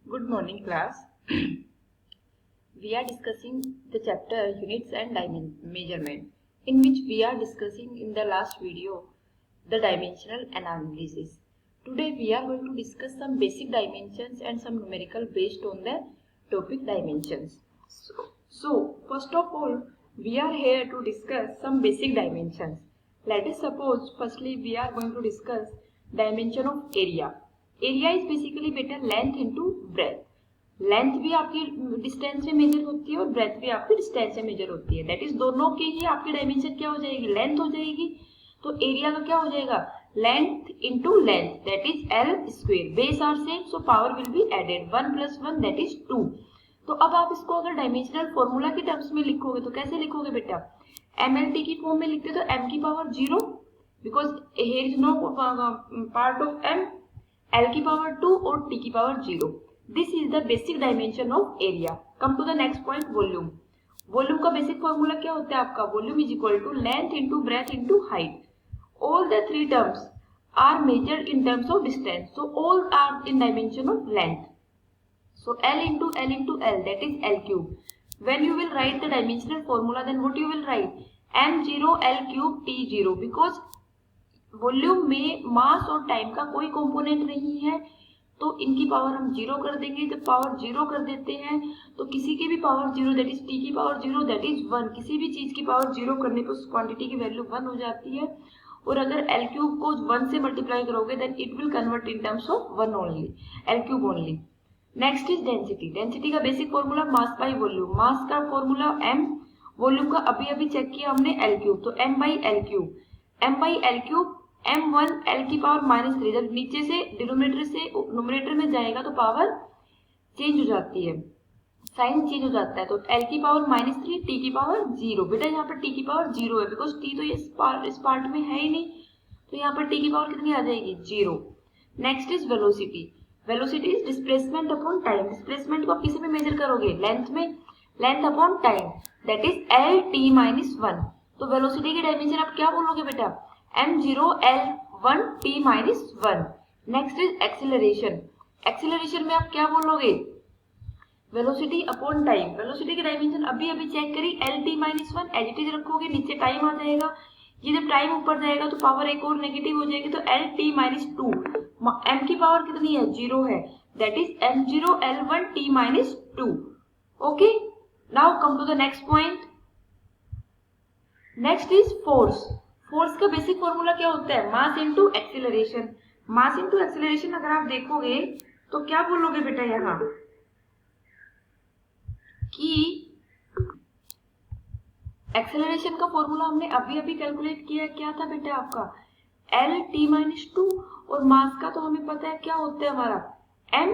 Good morning, class. We are discussing the chapter Units and Measurement, in which we are discussing in the last video the dimensional analysis. Today we are going to discuss some basic dimensions and some numerical based on the topic dimensions. So first of all, we are here to discuss some basic dimensions. Let us suppose firstly we are going to discuss dimension of area. Area is basically बेटा length into breath. Length भी आपकी distance में major होती है और breath भी आपकी distance में मेजर होती है। दैट इज दोनों की ही आपकी डायमेंशन क्या हो जाएगी, लेंथ हो जाएगी। तो एरिया का क्या हो जाएगा, length into length, that is L square. Base are same so power will be added, 1 + 1 that is 2। तो अब आप इसको अगर डायमेंशनल फॉर्मूला के टर्म्स में लिखोगे तो कैसे लिखोगे बेटा, MLT की फॉर्म में लिखते तो m की power 0 because here is no part of m, L की पावर 2 और T की power 0। This is the basic dimension of area. Come to the next point, volume. Volume का बेसिक फॉर्मूला क्या होता है आपका, volume is equal to length into breadth into height. All the three terms are measured in terms of distance, so all are in dimension of length. So L into L that is L cube. When you will write the dimensional formula, then what you will write, m0 L cube T0, because volume में मास और time का कोई component नहीं है तो इनकी power हम 0 कर देंगे। जब पावर 0 कर देते हैं तो किसी की भी पावर 0 दैट इज टी की पावर 0 दैट इज 1। किसी भी चीज की पावर 0 करने पर उस क्वांटिटी की वैल्यू 1 हो जाती है। और अगर एल क्यूब को 1 से मल्टीप्लाई करोगे then it will convert in terms of 1 only, L cube only. Next is density. Density का basic formula mass by volume. Mass का फॉर्मूला m, वॉल्यूम का अभी अभी चेक किया हमने एल क्यूब, तो m by L cube. m by L cube m1 L की power -3, जब नीचे से डिनोमिनेटर से न्यूमरेटर में जाएगा तो पावर चेंज हो जाती है, साइन चेंज हो जाता है। तो L की पावर -3, T की पावर 0। बेटा यहाँ पर T की पावर 0 है बिकॉज T तो इस पार्ट में है ही नहीं, तो यहाँ पर T की पावर कितनी आ जाएगी, 0। Next is velocity. Velocity is displacement upon time. Displacement को आप किसी में मेजर करोगे, लेंथ में, length upon time, that is LT-1। तो वेलोसिटी की डायमेंशन आप क्या बोलोगे बेटा, m0 L1 T-1। Next is acceleration. Acceleration में आप क्या बोलोगे, वेलोसिटी अपॉन टाइम। वेलोसिटी की डायमेंशन अभी अभी चेक करी, LT-1 एज इट इज रखोगे, नीचे टाइम आ जाएगा। ये जब टाइम ऊपर जाएगा तो पावर एक और नेगेटिव हो जाएगी, तो LT-2। m की पावर कितनी है, 0 है, that is m0 L1 T-2। Okay, now come to the next point. Next is force. Force का बेसिक फॉर्मूला क्या होता है, mass into acceleration. Mass into acceleration अगर आप देखोगे तो क्या बोलोगे बेटा यहाँ कि एक्सीलरेशन का फॉर्मूला हमने अभी अभी कैलकुलेट किया, क्या था बेटा आपका LT-2, और मास का तो हमें पता है क्या होता है हमारा m।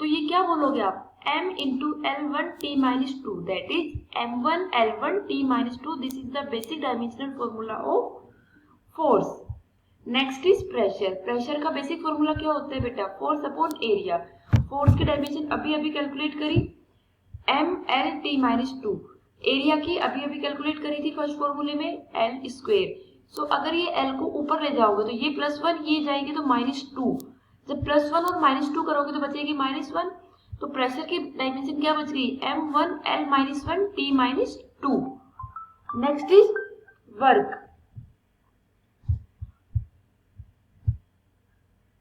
तो ये क्या बोलोगे आप, m into L1 T-2, that is m1 L1 T-2। This is the basic dimensional formula of force। Next is pressure. Pressure का बेसिक फॉर्मूला क्या होता है बेटा, फोर्स अपॉन एरिया। फोर्स की डायमेंशन अभी अभी कैलकुलेट करी, MLT-2। एरिया की अभी अभी कैलकुलेट करी थी फर्स्ट फॉर्मूले में, L स्क्वायर। सो अगर ये L को ऊपर ले जाओगे तो ये +1, ये जाएगी तो -2। जब +1 और -2 करोगे तो बचेगी -1। तो प्रेशर की डायमेंशन क्या बच गई, m1 L-1 T-2। Next is work.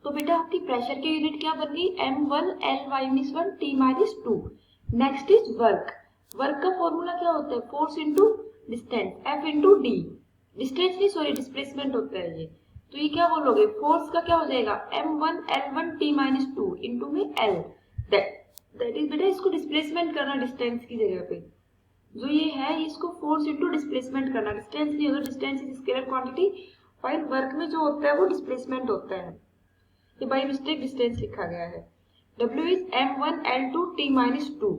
तो बेटा आपकी प्रेशर की यूनिट क्या बन गई, m1 L-1 T-2। Next is work. Work का फॉर्मूला क्या होता है, force into distance, F into D. Distance नहीं सॉरी डिस्प्लेसमेंट होता है ये। तो ये क्या बोलोगे, फोर्स का क्या हो जाएगा, m1 L1 T-2 इनटू में L। दैट इज बेटा इसको डिस्प्लेसमेंट करना डिस्टेंस की जगह पे, जो ये है इसको फोर्स इनटू डिस्प्लेसमेंट करना। डिस्टेंस नहीं होगा, distance is scalar quantity, file work में जो होता है वो डिस्प्लेसमेंट होता है। ये बाई मिस्टेक डिस्टेंस लिखा गया है। W is m1 L2 T-2।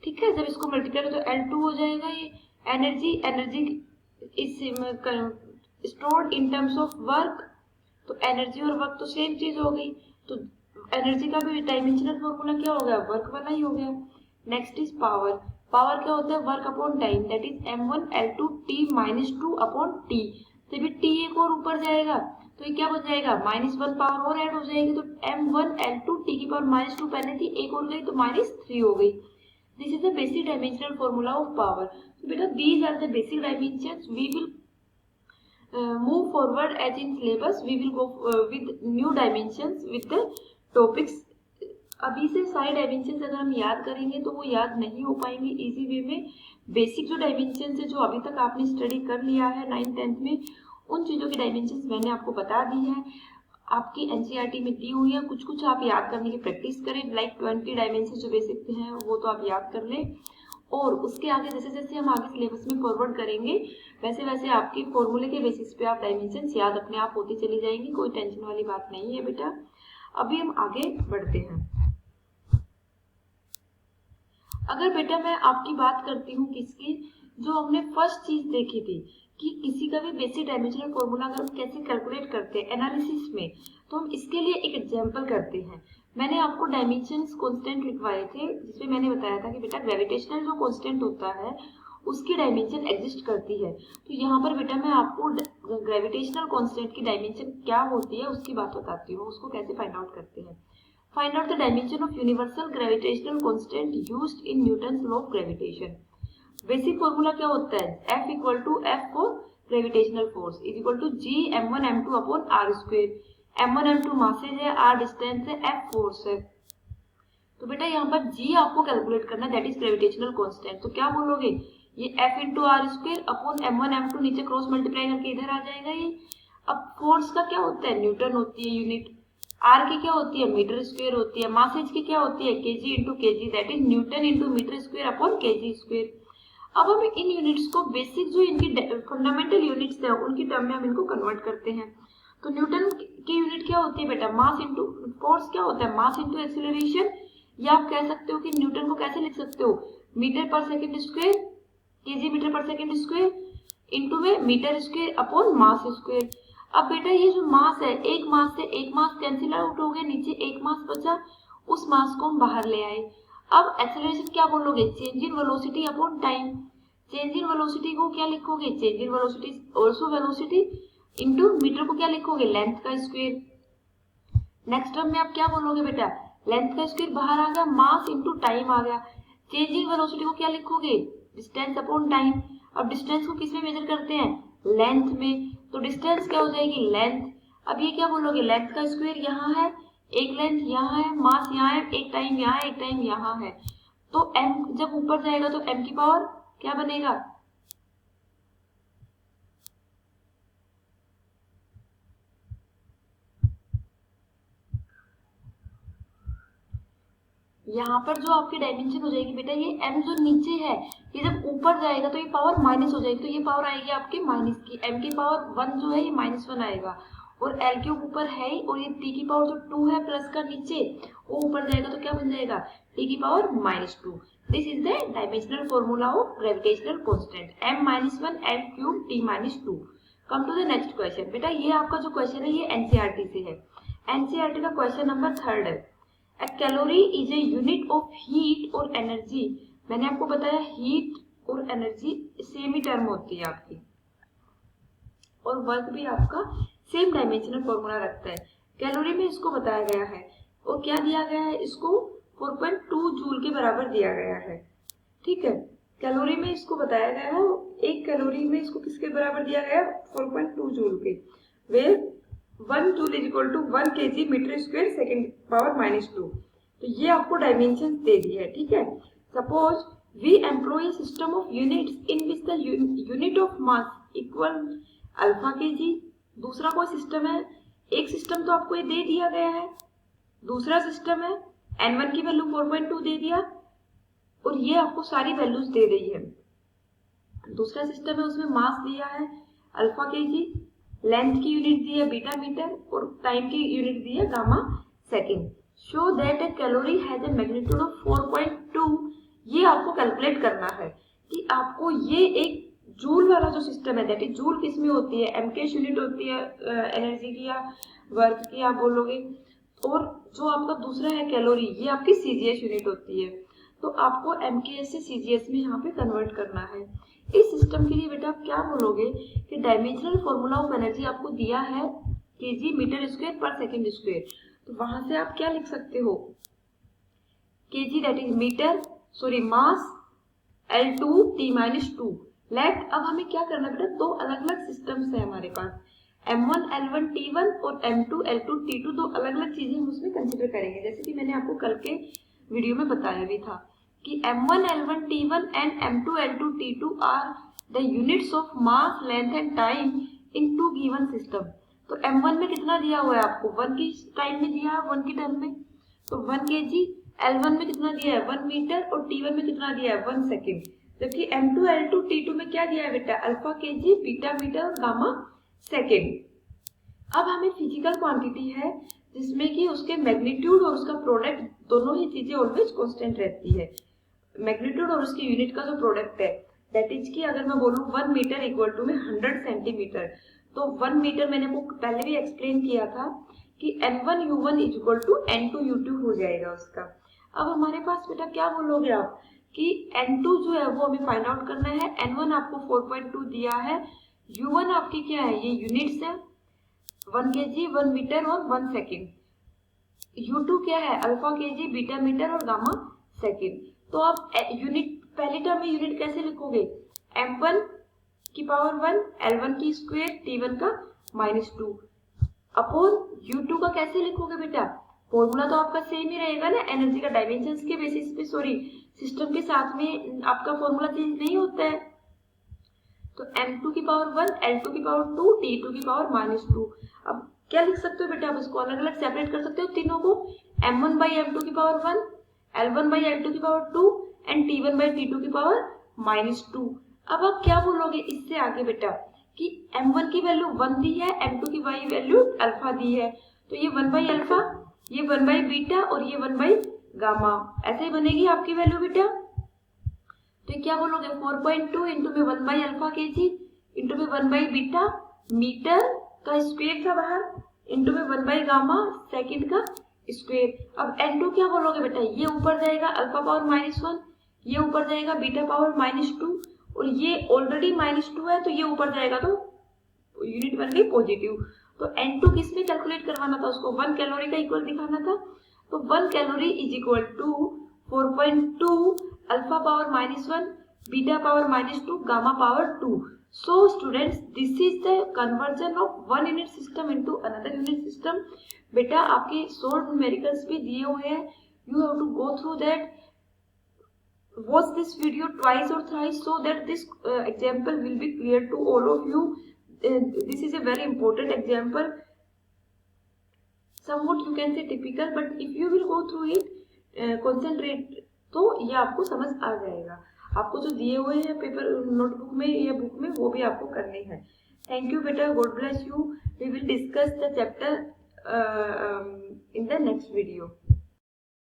ठीक है, जब इसको मल्टीप्लाई करो तो L2 हो जाएगा। ये energy is stored in terms of work, तो एनर्जी और वर्क तो सेम चीज हो गई। तो एनर्जी का भी डायमेंशनल फॉर्मूला क्या हो गया, वर्क वाला ही हो गया। Next is power. पावर क्या होता है, work upon time, that is m1 L2 T-2 upon T। तो भी T एक और ऊपर जाएगा तो ये क्या बन जाएगा, -1 पावर और ऐड हो जाएगी, तो m1l2 t की पावर -2 पहले थी, एक और गई तो -3 हो गई। This is the basic dimensional formula of power. तो बेटा these are the basic dimensions. We will move forward as in syllabus we will go with new dimensions with the topics। अभी से सारे डायमेंशंस अगर हम याद करेंगे तो वो याद नहीं हो पाएंगे इजी वे में। बेसिक जो डायमेंशंस है जो अभी तक आपने स्टडी कर लिया है 9th 10th में, उन चीज़ों की डायमेंशंस मैंने आपको बता दी है, आपकी एनसीईआरटी में दी हुई है। कुछ कुछ आप याद करने की प्रैक्टिस करें, लाइक 20 डायमेंशन जो बेसिक हैं वो तो आप याद कर लें, और उसके आगे जैसे जैसे हम आगे सिलेबस में फॉरवर्ड करेंगे वैसे वैसे आपके फॉर्मूले के बेसिस पे आप डायमेंशंस याद अपने आप होती चली जाएंगी, कोई टेंशन वाली बात नहीं है बेटा। अभी हम आगे बढ़ते हैं। अगर बेटा मैं आपकी बात करती हूँ किसकी, जो हमने फर्स्ट चीज देखी थी कि किसी का भी बेसिक डायमेंशनल फॉर्मूला अगर हम कैसे कैलकुलेट करते हैं एनालिसिस में, तो हम इसके लिए एक एग्जांपल करते हैं। मैंने आपको डायमेंशंस कांस्टेंट लिखवाए थे जिसमें मैंने बताया था कि बेटा ग्रेविटेशनल जो कांस्टेंट होता है उसकी डायमेंशन एग्जिस्ट करती है। तो यहाँ पर बेटा मैं आपको ग्रेविटेशनल कांस्टेंट की डायमेंशन क्या होती है उसकी बात बताती हूँ, उसको कैसे फाइंड आउट करते हैं। Find out the dimension of universal gravitational constant used in Newton's law of gravitation. Basic formula क्या होता है, F equal to F for gravitational force is equal to G m1 m2 upon r square. m1 m2 masses है, r distance है, F force है। तो बेटा यहाँ पर G आपको कैलकुलेट करना है, दैट इज ग्रेविटेशनल कांस्टेंट। तो क्या बोलोगे, ये F into R square upon m1 m2 नीचे क्रॉस मल्टीप्लाई करके इधर आ जाएगा ये। अब फोर्स का क्या होता है, न्यूटन होती है यूनिट, आर की क्या होती है, मीटर स्क्वायर होती है, मासेज की क्या होती है, KG into KG, that is newton into metre square upon KG square. अब हम इन यूनिट्स को बेसिक जो इनकी फंडामेंटल यूनिट्स हैं उनकी टर्म में हम इनको कन्वर्ट करते हैं। तो न्यूटन की यूनिट क्या होती है बेटा, मास इंटू फोर्स क्या होता है, मास इंटू एक्सीलरेशन, या आप कह सकते हो कि न्यूटन को कैसे लिख सकते हो, metre per second square, KG metre per second square into में metre square upon mass square. अब बेटा ये जो मास है, एक मास से एक मास कैंसिल आउट हो गया, नीचे एक मास बचा, उस मास को हम बाहर ले आए। अब एक्सेलरेशन क्या बोलोगे, change in velocity upon time. Change in velocity को क्या लिखोगे, change in velocity also velocity into metre को क्या लिखोगे, लेंथ का स्क्वायर। नेक्स्ट टर्म में आप क्या बोलोगे बेटा, लेंथ का स्क्वायर बाहर आ गया, मास इनटू टाइम आ गया। चेंज इन वेलोसिटी को क्या लिखोगे, डिस्टेंस अपॉन टाइम। अब डिस्टेंस को किस में मेजर करते हैं, लेंथ में, तो डिस्टेंस क्या हो जाएगी, लेंथ। अब ये क्या बोलोगे, लेंथ का स्क्वायर यहाँ है, एक लेंथ यहाँ है, मास यहाँ है, एक टाइम यहाँ है, एक टाइम यहाँ है, तो m जब ऊपर जाएगा तो m की पावर क्या बनेगा, यहाँ पर जो आपकी डायमेंशन हो जाएगी बेटा, ये m जो नीचे है ये जब ऊपर जाएगा तो ये पावर माइनस हो जाएगी, तो ये पावर आएगी आपके माइनस की, m की पावर 1 जो है ये -1 आएगा, और L क्यूब ऊपर है ही, और ये t की पावर जो 2 है प्लस का नीचे वो ऊपर जाएगा तो क्या बन जाएगा, t की power -2। This is the dimensional formula of gravitational constant, m-1 L cube t-2। Come to the next question. बेटा ये आपका जो क्वेश्चन है ये एनसीईआरटी से है, एनसीईआरटी का क्वेश्चन नंबर 3 है। A calorie is a unit of heat और energy। मैंने आपको बताया हीट और एनर्जी सेम ही टर्म होती है आपकी, और वर्क भी आपका सेम डायमेंशनल फॉर्मूला रखता है। कैलोरी में इसको बताया गया है, और क्या दिया गया है, इसको 4.2 जूल के बराबर दिया गया है। ठीक है, कैलोरी में इसको बताया गया है, एक कैलोरी में इसको किसके बराबर दिया गया है, 4.2 जूल के, वे 1 joule is equal to 1 kg metre square second power -2। तो ये आपको डायमेंशन दे दी है। ठीक है, suppose we employ system of units in which the unit of mass equal alpha kg। दूसरा कोई सिस्टम है, एक सिस्टम तो आपको ये दे दिया गया है, दूसरा सिस्टम है n1 की वैल्यू 4.2 दे दिया, और ये आपको सारी वैल्यूज दे रही है। दूसरा सिस्टम है उसमें मास दिया है अल्फा kg, लेंथ की यूनिट दी है बीटा मीटर, और टाइम की यूनिट दी है gamma second. Show that A calorie has a magnitude of 4.2। ये आपको कैलकुलेट करना है कि आपको ये एक जूल वाला जो सिस्टम है, दैट इज जूल किस में होती है, एमकेएस यूनिट होती है एनर्जी की या वर्क की आप बोलोगे, और जो आपका दूसरा है कैलोरी, ये आपकी सीजीएस यूनिट होती है। तो आपको एमकेएस से सीजीएस में यहाँ पे कन्वर्ट करना है। इस सिस्टम के लिए बेटा आप क्या बोलोगे कि डायमेंशनल फॉर्मूला ऑफ एनर्जी आपको दिया है KG metre square per second square. तो वहां से आप क्या लिख सकते हो, KG that is metre, sorry mass L2 T-2 लेट। अब हमें क्या करना बेटा, दो अलग अलग सिस्टम्स है हमारे पास, M1 L1 T1 और M2 L2 T2, दो अलग अलग चीजें हम उसमें कंसिडर करेंगे। जैसे कि मैंने आपको कल के वीडियो में बताया भी था कि M1 L1 T1 and M2 L2 T2 are the units of mass length and time in two given system. तो M1 में कितना दिया हुआ है आपको, 1 की टाइम में दिया है, 1 की टर्म में, तो 1 kg। L1 में कितना दिया है, 1 मीटर, और T1 में कितना दिया है, 1 सेकेंड। जबकि M2 L2 T2 में क्या दिया है बेटा, अल्फा kg, बीटा मीटर और गामा सेकेंड। अब हमें फिजिकल क्वांटिटी है जिसमें कि उसके मैग्नीट्यूड और उसका प्रोडक्ट दोनों ही चीजें ऑलवेज कांस्टेंट रहती है। मैग्नीट्यूड और उसकी यूनिट का जो प्रोडक्ट है दैट इज की अगर मैं बोलूं 1 मीटर इक्वल टू में 100 सेंटीमीटर, तो 1 मीटर मैंने वो पहले भी एक्सप्लेन किया था कि N1 U1 is equal to N2 U2 हो जाएगा उसका। अब हमारे पास बेटा क्या बोलोगे आप कि N2 जो है वो हमें फाइंड आउट करना है, N1 आपको 4.2 दिया है, U1 आपकी क्या है, ये यूनिट्स है, 1 kg, 1 मीटर और 1 सेकेंड। U2 क्या है, अल्फा kg, बीटा मीटर और गामा सेकेंड। तो आप यूनिट पहली टर्म में यूनिट कैसे लिखोगे, M1 की पावर 1, L1 की स्क्वायर, T1 का -2 अपॉन U2 का कैसे लिखोगे बेटा, फॉर्मूला तो आपका सेम ही रहेगा ना, एनर्जी का डायमेंशंस के बेसिस पे, सॉरी सिस्टम के साथ में आपका फॉर्मूला चेंज नहीं होता है। तो M2 की पावर 1, L2 की पावर 2, T2 की पावर -2। अब क्या लिख सकते हो बेटा, आप इसको अलग अलग सेपरेट कर सकते हो तीनों को, M1 बाई M2 की पावर 1, L1 बाई L2 की power 2 and T1 by T2 की पावर -2। अब आप क्या बोलोगे इससे आगे बेटा कि M1 की वैल्यू 1 दी है, M2 की वैल्यू अल्फा दी है, तो ये 1 बाई अल्फा, ये 1 बाई बीटा और ये 1 बाई गामा, ऐसे ही बनेगी आपकी वैल्यू बेटा। तो क्या बोलोगे, 4.2 इंटू में 1 बाई अल्फा kg इंटू में 1 बाई बीटा मीटर का स्क्वायर था बाहर, इंटू में 1 बाई गामा सेकेंड का स्क्वायर। अब N2 क्या बोलोगे बेटा, ये ऊपर जाएगा अल्फा पावर -1, ये ऊपर जाएगा बीटा पावर -2 और ये ऑलरेडी -2 है तो ये ऊपर जाएगा तो यूनिट बन गई पॉजिटिव। तो N2 किस में कैलकुलेट करवाना था, उसको 1 कैलोरी का इक्वल दिखाना था, तो 1 calorie is equal to 4.2 alpha power -1, beta power -2, gamma power 2। So students, this is the conversion of one unit system into another unit system। बेटा आपके शॉर्ट न्यूमेरिकल्स भी दिए हुए हैं, you have to go through that, watch this video twice or thrice so that this example will be clear to all of you। This is a very important example, somewhat you can say typical, but if you will go through it, concentrate, तो ये आपको समझ आ जाएगा। आपको जो दिए हुए हैं पेपर नोटबुक में या बुक में वो भी आपको करने हैं। थैंक यू बेटा, God bless you. We will discuss the chapter in the next video.